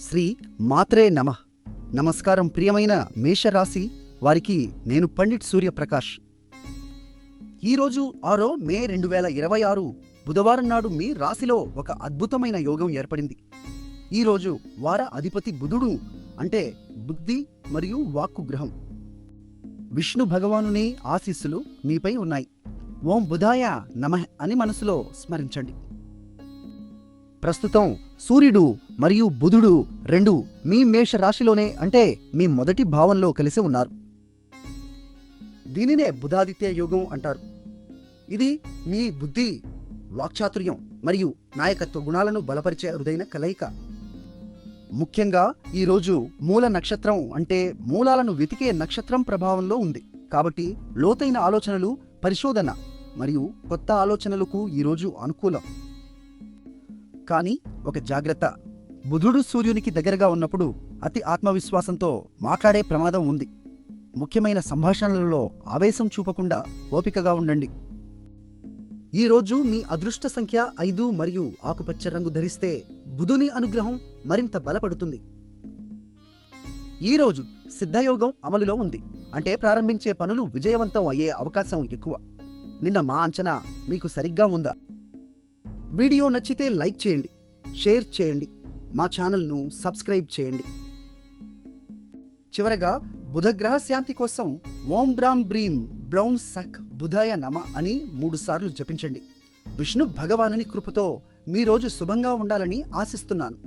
శ్రీ మాత్రే నమః. నమస్కారం ప్రియమైన మేషరాశి వారికి నేను పండిట్ సూర్యప్రకాష్. ఈరోజు 6 మే 2026 బుధవారం నాడు మీ రాశిలో ఒక అద్భుతమైన యోగం ఏర్పడింది. ఈరోజు వార అధిపతి బుధుడు అంటే బుద్ధి మరియు వాక్కు గ్రహం. విష్ణు భగవానుని ఆశీస్సులు మీపై ఉన్నాయి. ఓం బుధాయ నమః అని మనసులో స్మరించండి. ప్రస్తుతం సూర్యుడు మరియు బుధుడు రెండు మీ మేష రాశిలోనే అంటే మీ మొదటి భావంలో కలిసి ఉన్నారు. దీనినే బుధాదిత్య యోగం అంటారు. ఇది మీ బుద్ధి, వాక్చాతుర్యం మరియు నాయకత్వ గుణాలను బలపరిచే అరుదైన కలయిక. ముఖ్యంగా ఈరోజు మూల నక్షత్రం అంటే మూలాలను వెతికే నక్షత్రం ప్రభావంలో ఉంది. కాబట్టి లోతైన ఆలోచనలు, పరిశోధన మరియు కొత్త ఆలోచనలకు ఈరోజు అనుకూలం. కానీ ఒక జాగ్రత్త, బుధుడు సూర్యునికి దగ్గరగా ఉన్నప్పుడు అతి ఆత్మవిశ్వాసంతో మాట్లాడే ప్రమాదం ఉంది. ముఖ్యమైన సంభాషణలలో ఆవేశం చూపకుండా ఓపికగా ఉండండి. ఈరోజు మీ అదృష్ట సంఖ్య 5 మరియు ఆకుపచ్చ రంగు ధరిస్తే బుధుని అనుగ్రహం మరింత బలపడుతుంది. ఈరోజు సిద్ధయోగం అమలులో ఉంది అంటే ప్రారంభించే పనులు విజయవంతం అయ్యే అవకాశం ఎక్కువ. నిన్న మా అంచనా మీకు సరిగ్గా ఉందా? వీడియో నచ్చితే లైక్ చేయండి, షేర్ చేయండి, మా ఛానల్ను సబ్స్క్రైబ్ చేయండి. చివరగా బుధగ్రహ శాంతి కోసం ఓం బ్రాం బ్రీం బ్రౌన్ సక్ బుధాయ నమ అని 3 సార్లు జపించండి. విష్ణు భగవానుని కృపతో మీ రోజు శుభంగా ఉండాలని ఆశిస్తున్నాను.